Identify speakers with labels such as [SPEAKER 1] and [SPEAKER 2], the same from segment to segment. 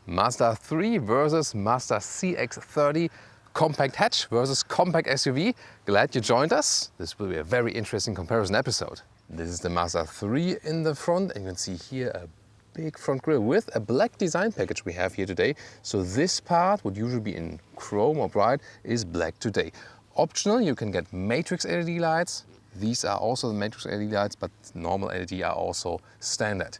[SPEAKER 1] Mazda 3 versus Mazda CX-30, compact hatch versus compact SUV. Glad you joined us. This will be a very interesting comparison episode. This is the Mazda 3 in the front, and you can see here a big front grille with a black design package we have here today. So this part, would usually be in chrome or bright, is black today. Optional, you can get matrix LED lights. These are also the matrix LED lights, but normal LED are also standard.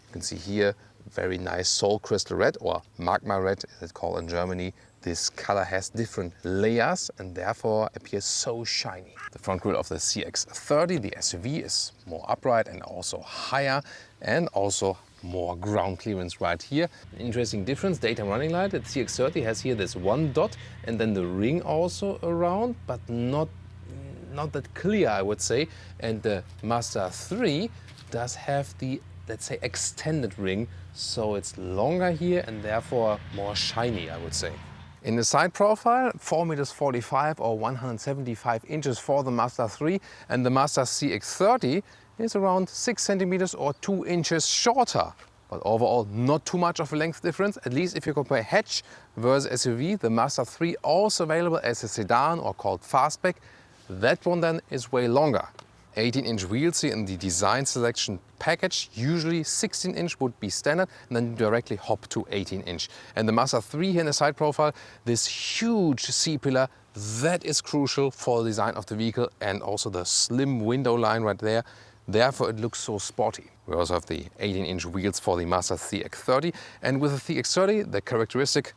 [SPEAKER 1] You can see here very nice Sol Crystal Red, or Magma Red as it's called in Germany. This color has different layers and therefore appears so shiny. The front grille of the CX-30, the SUV, is more upright and also higher, and also more ground clearance right here. An interesting difference, daytime running light. The CX-30 has here this one dot and then the ring also around, but not that clear, I would say. And the Mazda 3 does have the, let's say, extended ring, so it's longer here and therefore more shiny, I would say. In the side profile, 4,45 meters or 175 inches for the Mazda 3, and the Mazda CX-30 is around 6 centimeters or 2 inches shorter. But overall, not too much of a length difference, at least if you compare hatch versus SUV. The Mazda 3 also available as a sedan or called fastback. That one then is way longer. 18-inch wheels here in the design selection package. Usually 16-inch would be standard, and then you directly hop to 18-inch. And the Mazda 3 here in the side profile, this huge C-pillar, that is crucial for the design of the vehicle, and also the slim window line right there. Therefore it looks so sporty. We also have the 18-inch wheels for the Mazda CX-30, and with the CX-30 the characteristic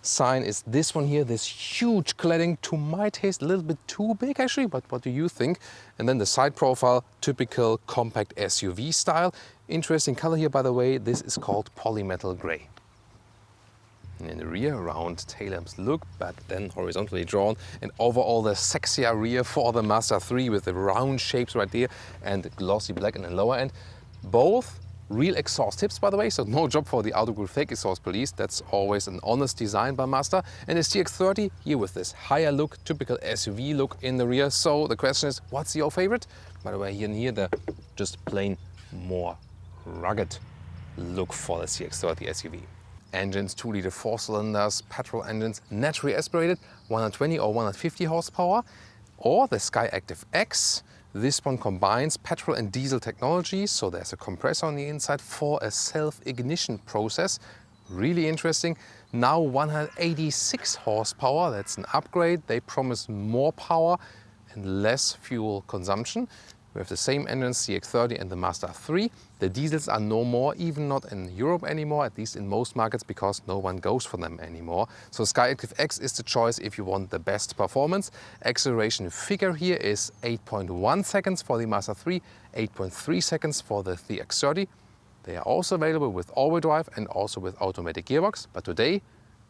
[SPEAKER 1] sign is this one here, this huge cladding, to my taste a little bit too big actually, but what do you think? And then the side profile, typical compact SUV style. Interesting color here, by the way, this is called polymetal gray. And in the rear, round tail lamps look, but then horizontally drawn, and overall the sexier rear for the Mazda 3 with the round shapes right there and glossy black in the lower end. Both real exhaust tips, by the way, so no job for the Autogefühl fake exhaust police. That's always an honest design by Mazda. And the CX-30 here with this higher look, typical SUV look in the rear. So the question is, what's your favorite? By the way, here and here, the just plain more rugged look for the CX-30 SUV. Engines, 2-liter 4-cylinders, petrol engines, naturally aspirated, 120 or 150 horsepower. Or the Skyactiv-X. This one combines petrol and diesel technology, so there's a compressor on the inside for a self-ignition process. Really interesting. Now 186 horsepower, that's an upgrade. They promise more power and less fuel consumption. We have the same engines, CX-30 and the Mazda 3. The diesels are no more, even not in Europe anymore, at least in most markets, because no one goes for them anymore. So Skyactiv-X is the choice if you want the best performance. Acceleration figure here is 8.1 seconds for the Mazda 3, 8.3 seconds for the CX-30. They are also available with all-wheel drive and also with automatic gearbox. But today,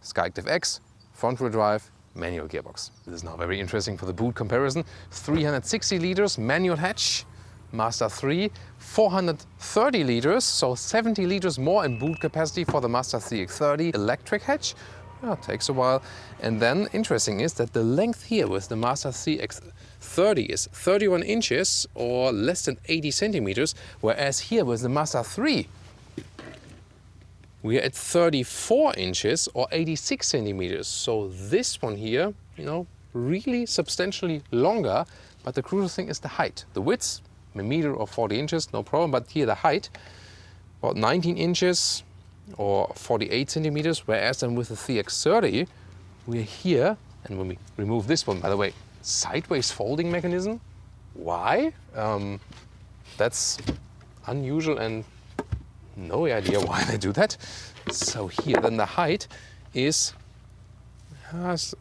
[SPEAKER 1] Skyactiv-X, front-wheel drive, manual gearbox. This is now very interesting for the boot comparison. 360 liters manual hatch, Mazda 3, 430 liters, so 70 liters more in boot capacity for the Mazda CX-30 electric hatch. Yeah, takes a while. And then interesting is that the length here with the Mazda CX-30 is 31 inches or less than 80 centimeters, whereas here with the Mazda 3 we are at 34 inches or 86 centimeters. So this one here, really substantially longer. But the crucial thing is the height. The width, a meter or 40 inches, no problem. But here the height, about 19 inches or 48 centimeters. Whereas then with the CX-30, we're here. And when we remove this one, by the way, sideways folding mechanism. Why? That's unusual and no idea why they do that. So here then the height is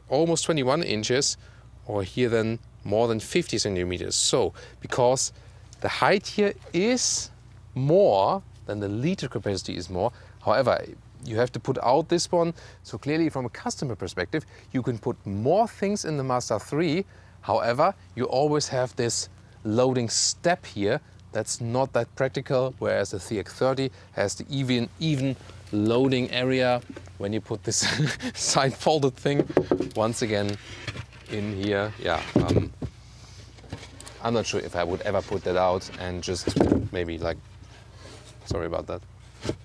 [SPEAKER 1] almost 21 inches, or here then more than 50 centimeters. So because the height here is more than the liter capacity is more. However, you have to put out this one. So clearly from a customer perspective, you can put more things in the Mazda 3. However, you always have this loading step here. That's not that practical, whereas the CX-30 has the even loading area when you put this side folded thing once again in here. Yeah, I'm not sure if I would ever put that out and just maybe sorry about that.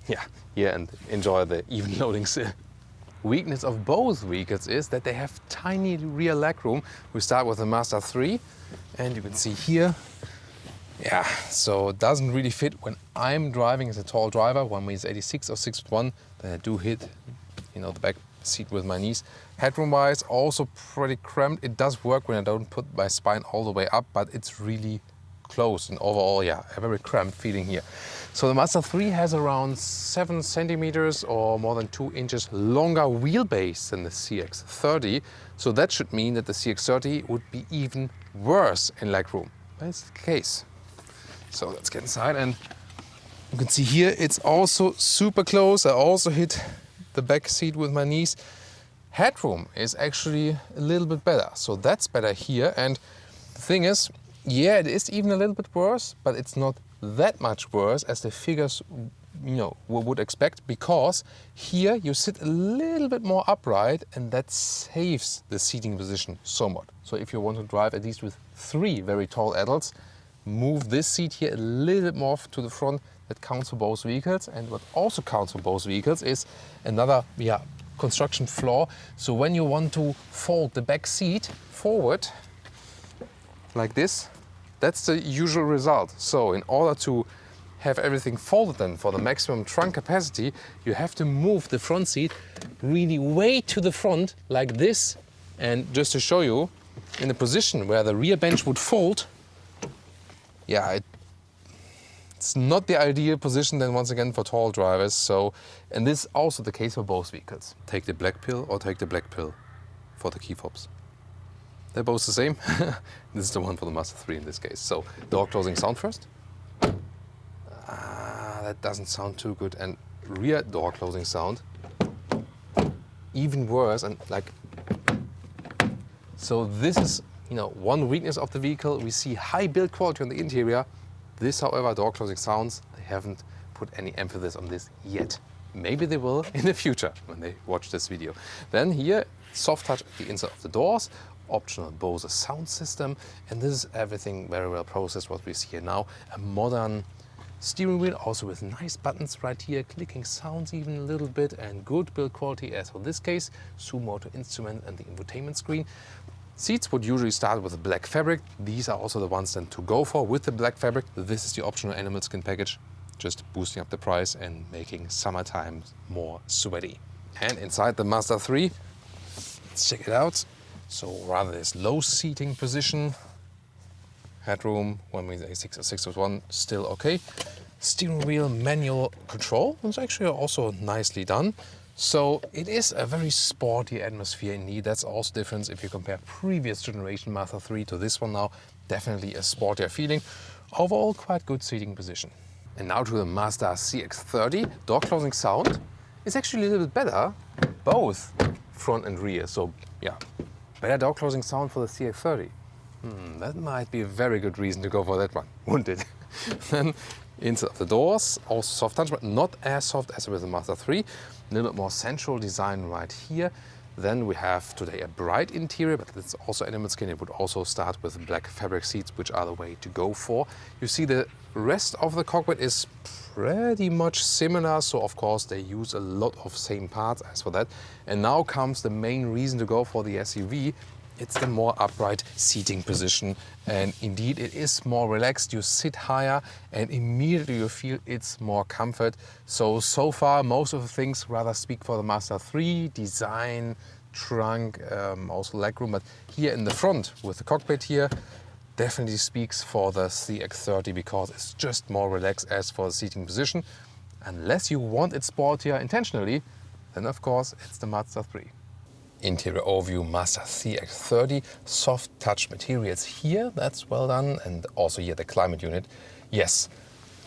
[SPEAKER 1] yeah, here and enjoy the even loadings. Weakness of both vehicles is that they have tiny rear legroom. We start with the Mazda 3 and you can see here, yeah, so it doesn't really fit when I'm driving as a tall driver, 1m86 or 6'1", then I do hit, you know, the back seat with my knees. Headroom wise, also pretty cramped. It does work when I don't put my spine all the way up, but it's really close and overall, yeah, a very cramped feeling here. So the Mazda 3 has around 7 centimeters or more than 2 inches longer wheelbase than the CX-30. So that should mean that the CX-30 would be even worse in legroom. That's the case. So let's get inside and you can see here it's also super close. I also hit the back seat with my knees. Headroom is actually a little bit better. So that's better here. And the thing is, yeah, it is even a little bit worse, but it's not that much worse as the figures, you know, would expect, because here you sit a little bit more upright and that saves the seating position somewhat. So if you want to drive at least with 3 very tall adults, move this seat here a little bit more to the front. That counts for both vehicles. And what also counts for both vehicles is another, yeah, construction flaw. So when you want to fold the back seat forward like this, that's the usual result. So in order to have everything folded then for the maximum trunk capacity, you have to move the front seat really way to the front like this. And just to show you, in the position where the rear bench would fold, yeah, it's not the ideal position then once again for tall drivers. So, and this is also the case for both vehicles. Take the black pill or take the black pill for the key fobs. They're both the same. This is the one for the Mazda 3 in this case. So door closing sound first. That doesn't sound too good. And rear door closing sound, even worse. And like, so this is, you know, one weakness of the vehicle. We see high build quality on the interior. This, however, door closing sounds, they haven't put any emphasis on this yet. Maybe they will in the future when they watch this video. Then here, soft touch at the inside of the doors, optional Bose sound system, and this is everything very well processed what we see here now. A modern steering wheel, also with nice buttons right here, clicking sounds even a little bit, and good build quality as for this case, Sumo to instrument and the infotainment screen. Seats would usually start with a black fabric. These are also the ones then to go for with the black fabric. This is the optional animal skin package, just boosting up the price and making summertime more sweaty. And inside the Mazda 3, let's check it out. So rather this low seating position, headroom, 1m86 or 6'1", still okay. Steering wheel manual control is actually also nicely done. So it is a very sporty atmosphere indeed. That's also different if you compare previous generation Mazda 3 to this one now. Definitely a sportier feeling. Overall, quite good seating position. And now to the Mazda CX-30. Door closing sound is actually a little bit better, both front and rear. So yeah, better door closing sound for the CX-30. That might be a very good reason to go for that one, wouldn't it? Then inside of the doors, also soft touch, but not as soft as with the Mazda 3. A little bit more sensual design right here. Then we have today a bright interior, but it's also animal skin. It would also start with black fabric seats, which are the way to go for. You see the rest of the cockpit is pretty much similar. So of course they use a lot of same parts as for that. And now comes the main reason to go for the SUV. It's the more upright seating position, and indeed it is more relaxed. You sit higher and immediately you feel it's more comfort. So far most of the things rather speak for the Mazda 3, design, trunk, also legroom, but here in the front with the cockpit here definitely speaks for the CX-30 because it's just more relaxed as for the seating position. Unless you want it sportier intentionally, then of course it's the Mazda 3. Interior overview, Mazda CX-30, soft touch materials here, that's well done, and also here the climate unit. Yes,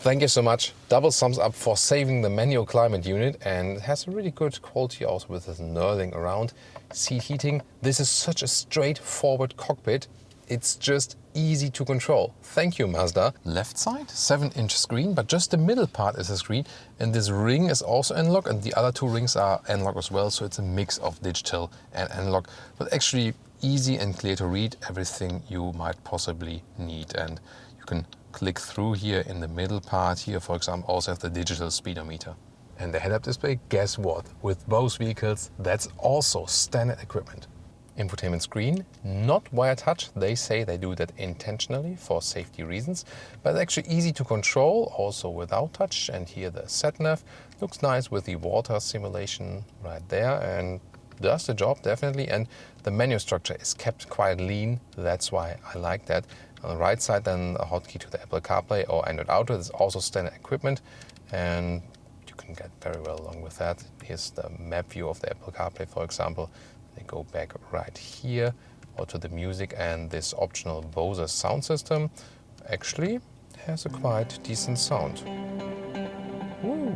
[SPEAKER 1] thank you so much. Double thumbs up for saving the manual climate unit, and it has a really good quality also with this knurling around. Seat heating, this is such a straightforward cockpit. It's just easy to control. Thank you, Mazda. Left side, 7-inch screen, but just the middle part is a screen. And this ring is also analog, and the other 2 rings are analog as well. So it's a mix of digital and analog, but actually easy and clear to read everything you might possibly need. And you can click through here in the middle part here, for example, also have the digital speedometer. And the head-up display, guess what? With both vehicles, that's also standard equipment. Infotainment screen, not via touch. They say they do that intentionally for safety reasons, but it's actually easy to control, also without touch. And here the sat-nav looks nice with the water simulation right there and does the job definitely. And the menu structure is kept quite lean. That's why I like that. On the right side, then a hotkey to the Apple CarPlay or Android Auto. This is also standard equipment, and you can get very well along with that. Here's the map view of the Apple CarPlay, for example. They go back right here, or to the music, and this optional Bose sound system actually has a quite decent sound. Woo.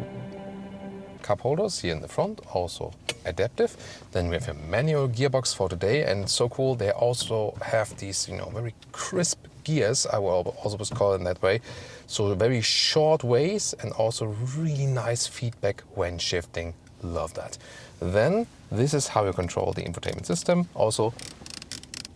[SPEAKER 1] Cup holders here in the front, also adaptive. Then we have a manual gearbox for today, and so cool, they also have these, very crisp gears, I will also call it in that way. So very short ways and also really nice feedback when shifting. Love that. Then this is how you control the infotainment system, also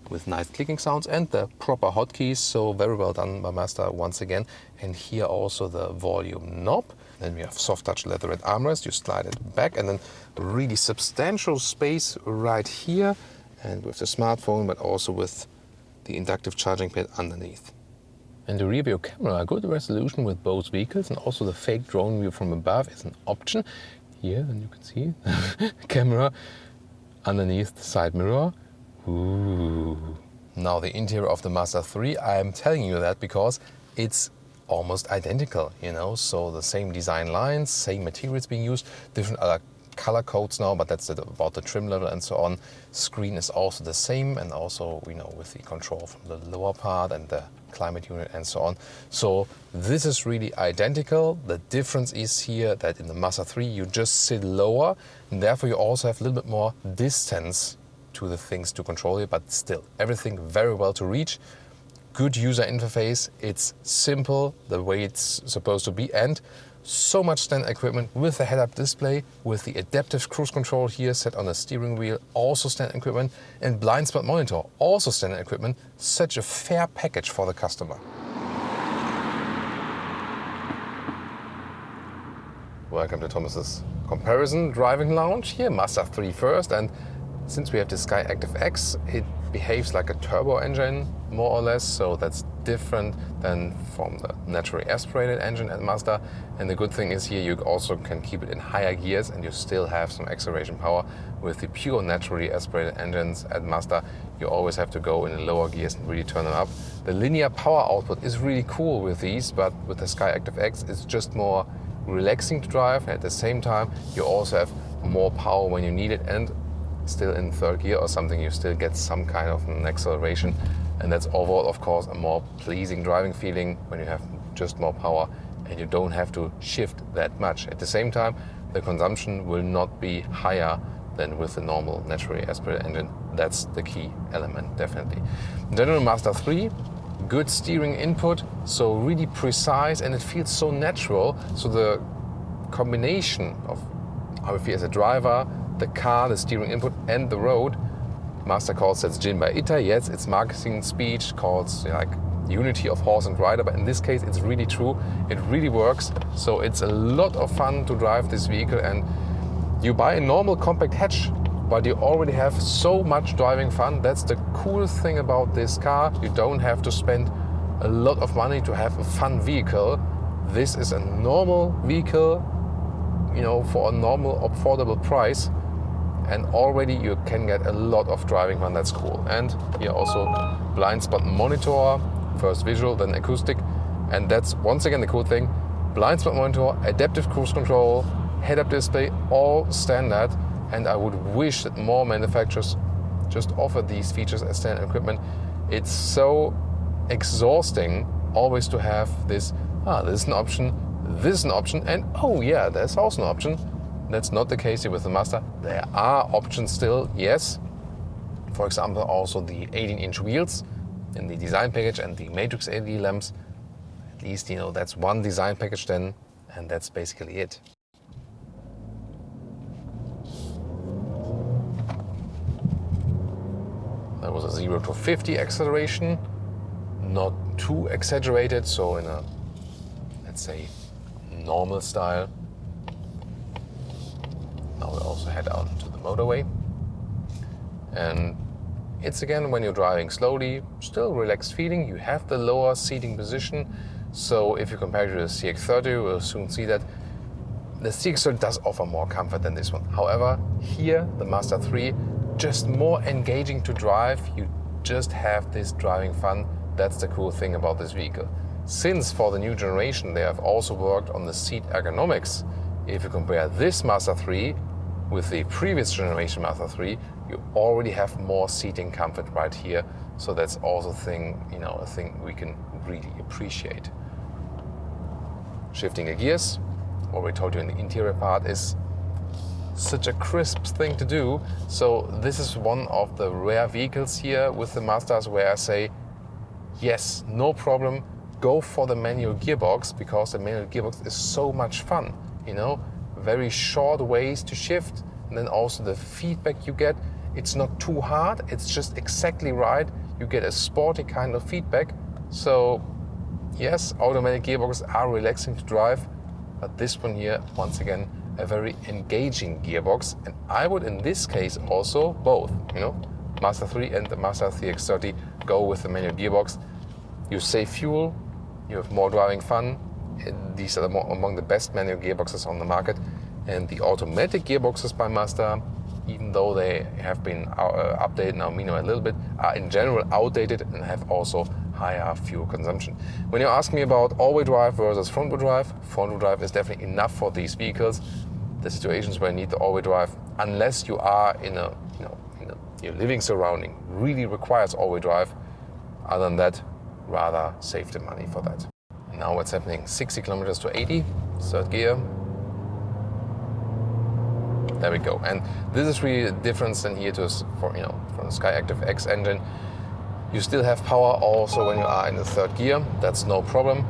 [SPEAKER 1] with nice clicking sounds and the proper hotkeys. So very well done by Mazda once again. And here also the volume knob. Then we have soft touch leatherette armrest. You slide it back, and then really substantial space right here, and with the smartphone, but also with the inductive charging pad underneath. And the rear view camera, good resolution with both vehicles, and also the fake drone view from above is an option. Here, and you can see the camera underneath the side mirror. Ooh. Now the interior of the Mazda 3, I'm telling you that because it's almost identical, so the same design lines, same materials being used, different other color codes now, but that's about the trim level and so on. Screen is also the same, and also with the control from the lower part and the climate unit and so on. So this is really identical. The difference is here that in the Mazda 3 you just sit lower, and therefore you also have a little bit more distance to the things to control it, but still everything very well to reach. Good user interface, it's simple the way it's supposed to be, and so much standard equipment with the head-up display, with the adaptive cruise control here set on the steering wheel, also standard equipment, and blind spot monitor, also standard equipment. Such a fair package for the customer. Welcome to Thomas's comparison driving lounge. Here, Mazda 3 first, and since we have the Skyactiv-X, it behaves like a turbo engine, more or less, so that's different than from the naturally aspirated engine at Mazda. And the good thing is here you also can keep it in higher gears and you still have some acceleration power. With the pure naturally aspirated engines at Mazda, you always have to go in the lower gears and really turn them up. The linear power output is really cool with these, but with the Skyactiv-X it's just more relaxing to drive, and at the same time you also have more power when you need it, and still in third gear or something you still get some kind of an acceleration, and that's overall of course a more pleasing driving feeling when you have just more power and you don't have to shift that much. At the same time, the consumption will not be higher than with the normal naturally aspirated engine. That's the key element, definitely. In general, Mazda 3, good steering input, so really precise, and it feels so natural. So the combination of how you feel as a driver, the car, the steering input, and the road, Mazda calls that Jin by Ita. Yes, it's marketing speech called like unity of horse and rider, but in this case it's really true. It really works. So it's a lot of fun to drive this vehicle, and you buy a normal compact hatch, but you already have so much driving fun. That's the cool thing about this car. You don't have to spend a lot of money to have a fun vehicle. This is a normal vehicle, for a normal affordable price, and already you can get a lot of driving fun. That's cool. And here also blind spot monitor, first visual, then acoustic, and that's once again the cool thing. Blind spot monitor, adaptive cruise control, head-up display, all standard. And I would wish that more manufacturers just offer these features as standard equipment. It's so exhausting always to have this, this is an option, this is an option, and oh yeah, there's also an option. That's not the case here with the Mazda. There are options still, yes. For example, also the 18-inch wheels in the design package and the matrix LED lamps. At least, that's one design package then, and that's basically it. That was a 0 to 50 acceleration, not too exaggerated, so in a, let's say, normal style. motorway. And it's again, when you're driving slowly, still relaxed feeling. You have the lower seating position. So if you compare it to the CX-30, we'll soon see that the CX-30 does offer more comfort than this one. However, here, the Mazda 3, just more engaging to drive. You just have this driving fun. That's the cool thing about this vehicle. Since for the new generation, they have also worked on the seat ergonomics. If you compare this Mazda 3 with the previous generation Mazda 3, you already have more seating comfort right here. So that's also a thing we can really appreciate. Shifting the gears, what we told you in the interior part, is such a crisp thing to do. So this is one of the rare vehicles here with the Mazdas where I say, yes, no problem, go for the manual gearbox, because the manual gearbox is so much fun. Very short ways to shift, and then also the feedback you get, it's not too hard, it's just exactly right. You get a sporty kind of feedback. So yes, automatic gearboxes are relaxing to drive, but this one here, once again, a very engaging gearbox. And I would in this case also both, Mazda 3 and the Mazda CX-30 go with the manual gearbox. You save fuel, you have more driving fun. These are among the best manual gearboxes on the market. And the automatic gearboxes by Mazda, even though they have been updated now, a little bit, are in general outdated and have also higher fuel consumption. When you ask me about all-wheel drive versus front-wheel drive is definitely enough for these vehicles. The situations where you need the all-wheel drive, unless you are in your living surrounding, really requires all-wheel drive. Other than that, rather save the money for that. Now what's happening? 60 kilometers to 80, third gear. There we go. And this is really the difference than here from the Skyactiv-X engine. You still have power also when you are in the third gear. That's no problem.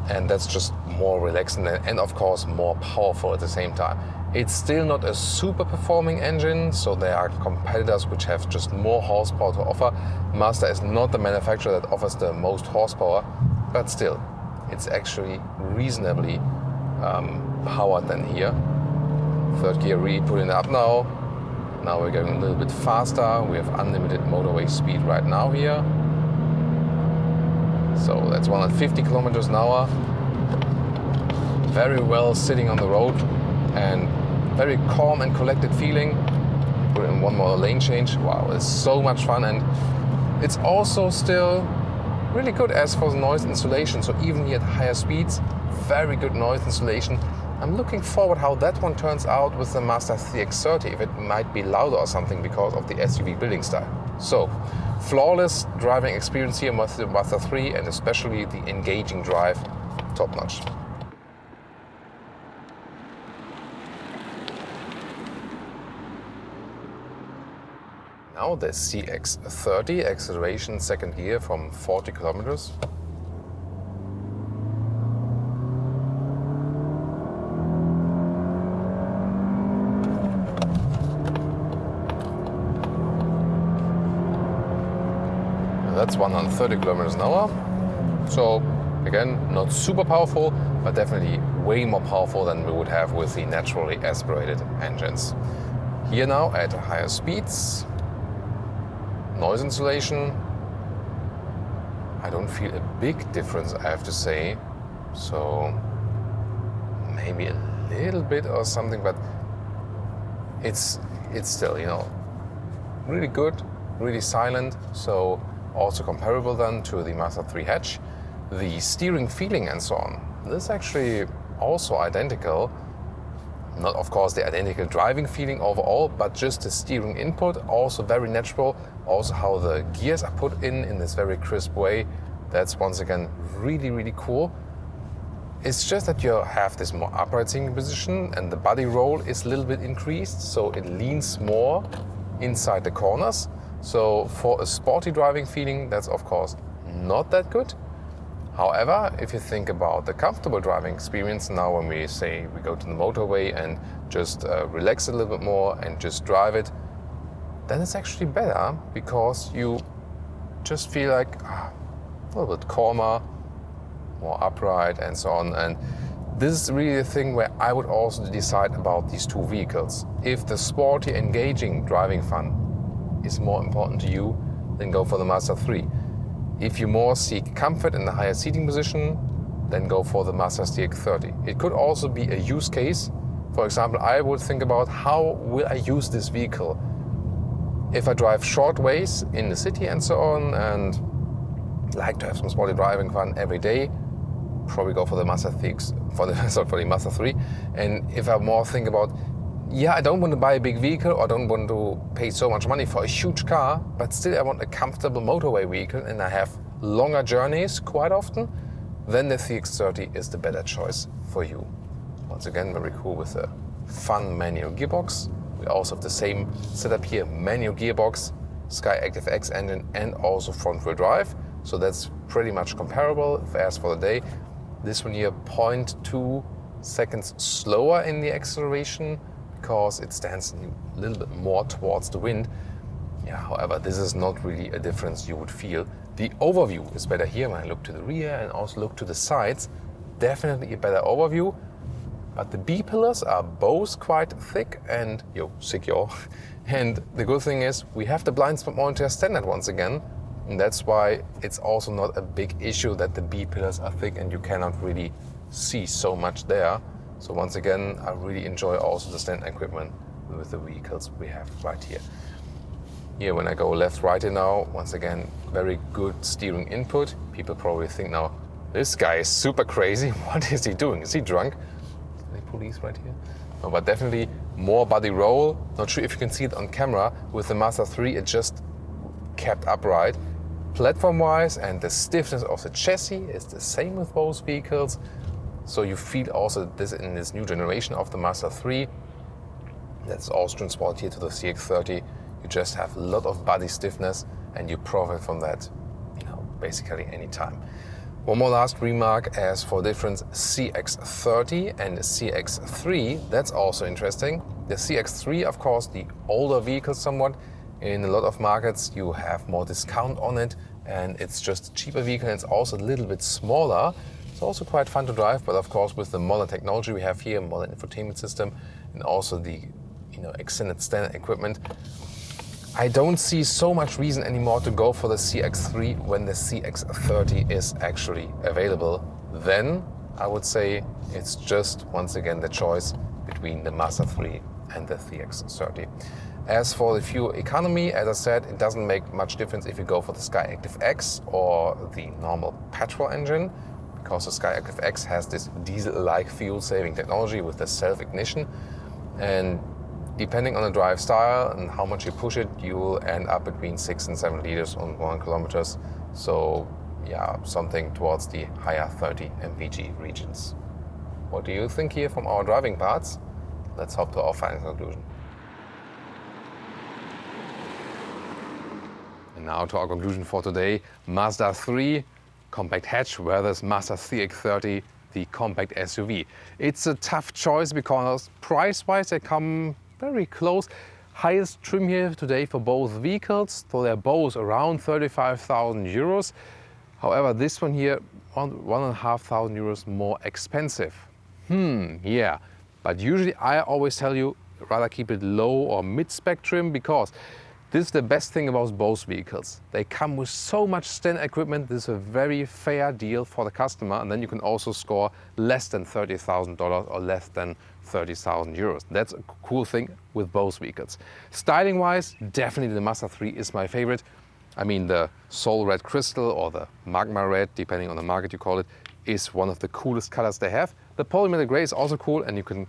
[SPEAKER 1] And that's just more relaxing and of course more powerful at the same time. It's still not a super performing engine, so there are competitors which have just more horsepower to offer. Mazda is not the manufacturer that offers the most horsepower, but still, it's actually reasonably powered than here. Third gear really pulling up now. Now we're going a little bit faster. We have unlimited motorway speed right now here. So that's 150 kilometers an hour. Very well sitting on the road and very calm and collected feeling. Put in one more lane change. Wow, it's so much fun, and it's also still really good as for the noise insulation. So even here at higher speeds, very good noise insulation. I'm looking forward how that one turns out with the Mazda CX-30, if it might be louder or something because of the SUV building style. So, flawless driving experience here with the Mazda 3, and especially the engaging drive, top notch. Now the CX-30, acceleration second gear from 40 kilometers. That's 130 kilometers an hour. So again, not super powerful, but definitely way more powerful than we would have with the naturally aspirated engines. Here now at higher speeds, noise insulation, I don't feel a big difference, I have to say. So maybe a little bit or something, but it's still, really good, really silent. So also comparable then to the Mazda 3 hatch. The steering feeling and so on, this is actually also identical. Not of course the identical driving feeling overall, but just the steering input, also very natural. Also how the gears are put in this very crisp way. That's once again really, really cool. It's just that you have this more upright seating position and the body roll is a little bit increased, so it leans more inside the corners. So for a sporty driving feeling, that's of course not that good. However, if you think about the comfortable driving experience, now when we say we go to the motorway and just relax a little bit more and just drive it, then it's actually better because you just feel like a little bit calmer, more upright and so on. And This is really the thing where I would also decide about these two vehicles. If the sporty, engaging driving fun is more important to you, then go for the Mazda 3. If you more seek comfort in the higher seating position, then go for the Mazda CX-30. It could also be a use case. For example, I would think about how will I use this vehicle? If I drive short ways in the city and so on, and like to have some sporty driving fun every day, probably go for the Mazda for the Mazda 3. And if I more think about, yeah, I don't want to buy a big vehicle or don't want to pay so much money for a huge car, but still I want a comfortable motorway vehicle and I have longer journeys quite often, then the CX-30 is the better choice for you. Once again, very cool with a fun manual gearbox. We also have the same setup here, manual gearbox, Skyactiv-X engine and also front wheel drive. So that's pretty much comparable. As for the day, this one here 0.2 seconds slower in the acceleration because it stands a little bit more towards the wind. Yeah, however, this is not really a difference you would feel. The overview is better here when I look to the rear and also look to the sides. Definitely a better overview. But the B-pillars are both quite thick and secure. And the good thing is we have the blind spot monitor standard once again. And that's why it's also not a big issue that the B-pillars are thick and you cannot really see so much there. So once again, I really enjoy also the standard equipment with the vehicles we have right here. Here, when I go left, right here now, once again, very good steering input. People probably think now, this guy is super crazy. What is he doing? Is he drunk? Is there police right here? No, but definitely more body roll. Not sure if you can see it on camera. With the Mazda 3, it just kept upright. Platform-wise, and the stiffness of the chassis is the same with both vehicles. So you feel also this in this new generation of the Mazda 3. That's also transported here to the CX-30. You just have a lot of body stiffness and you profit from that, basically any time. One more last remark as for difference CX-30 and CX-3, that's also interesting. The CX-3, of course, the older vehicle somewhat. In a lot of markets you have more discount on it and it's just a cheaper vehicle and it's also a little bit smaller. It's also quite fun to drive, but of course with the modern technology we have here, modern infotainment system and also the extended standard equipment, I don't see so much reason anymore to go for the CX-3 when the CX-30 is actually available. Then I would say it's just once again the choice between the Mazda 3 and the CX-30. As for the fuel economy, as I said, it doesn't make much difference if you go for the Skyactiv-X or the normal petrol engine, because the Skyactiv-X has this diesel-like fuel-saving technology with the self-ignition. And depending on the drive style and how much you push it, you will end up between 6 and 7 liters on 1 kilometers. So yeah, something towards the higher 30 mpg regions. What do you think here from our driving parts? Let's hop to our final conclusion. And now to our conclusion for today. Mazda 3 compact hatch versus Mazda CX-30, the compact SUV. It's a tough choice because price-wise they come very close. Highest trim here today for both vehicles, so they're both around 35,000 euros. However, this one here, 1,500 euros more expensive. Yeah, but usually I always tell you rather keep it low or mid-spec trim because this is the best thing about both vehicles. They come with so much standard equipment. This is a very fair deal for the customer, and then you can also score less than $30,000 or less than 30,000 euros. That's a cool thing with both vehicles. Styling wise, definitely the Mazda 3 is my favorite. I mean, the Soul Red Crystal or the Magma Red, depending on the market you call it, is one of the coolest colors they have. The polymetallic gray is also cool and you can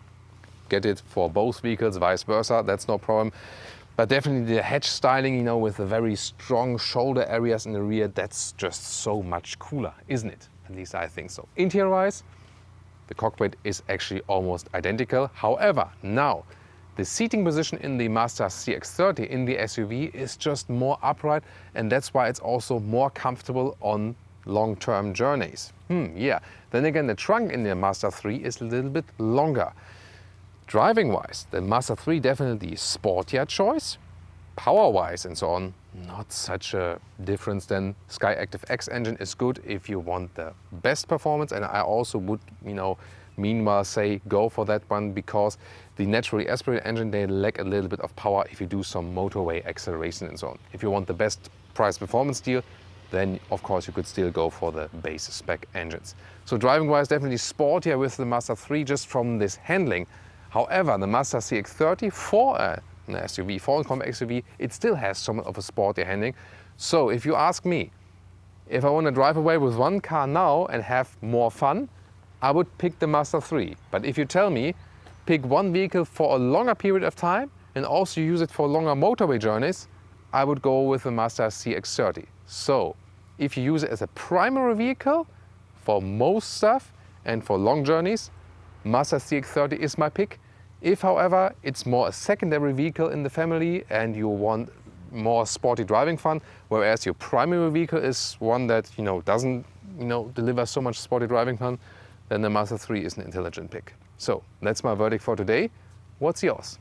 [SPEAKER 1] get it for both vehicles, vice versa, that's no problem. But definitely the hatch styling, with the very strong shoulder areas in the rear, that's just so much cooler, isn't it? At least I think so. Interior-wise, the cockpit is actually almost identical. However, now the seating position in the Mazda CX-30 in the SUV is just more upright, and that's why it's also more comfortable on long-term journeys. Yeah. Then again, the trunk in the Mazda 3 is a little bit longer. Driving-wise, the Mazda 3 definitely sportier choice. Power-wise and so on, not such a difference. Then Skyactiv-X engine is good if you want the best performance, and I also would, meanwhile say go for that one, because the naturally aspirated engine, they lack a little bit of power if you do some motorway acceleration and so on. If you want the best price performance deal, then of course you could still go for the base spec engines. So driving wise, definitely sportier with the Mazda 3 just from this handling. However, the Mazda CX-30 for an SUV, for a compact SUV, it still has some of a sportier handling. So if you ask me, if I want to drive away with one car now and have more fun, I would pick the Mazda 3. But if you tell me, pick one vehicle for a longer period of time and also use it for longer motorway journeys, I would go with the Mazda CX-30. So if you use it as a primary vehicle for most stuff and for long journeys, Mazda CX-30 is my pick. If, however, it's more a secondary vehicle in the family and you want more sporty driving fun, whereas your primary vehicle is one that doesn't deliver so much sporty driving fun, then the Mazda 3 is an intelligent pick. So that's my verdict for today. What's yours?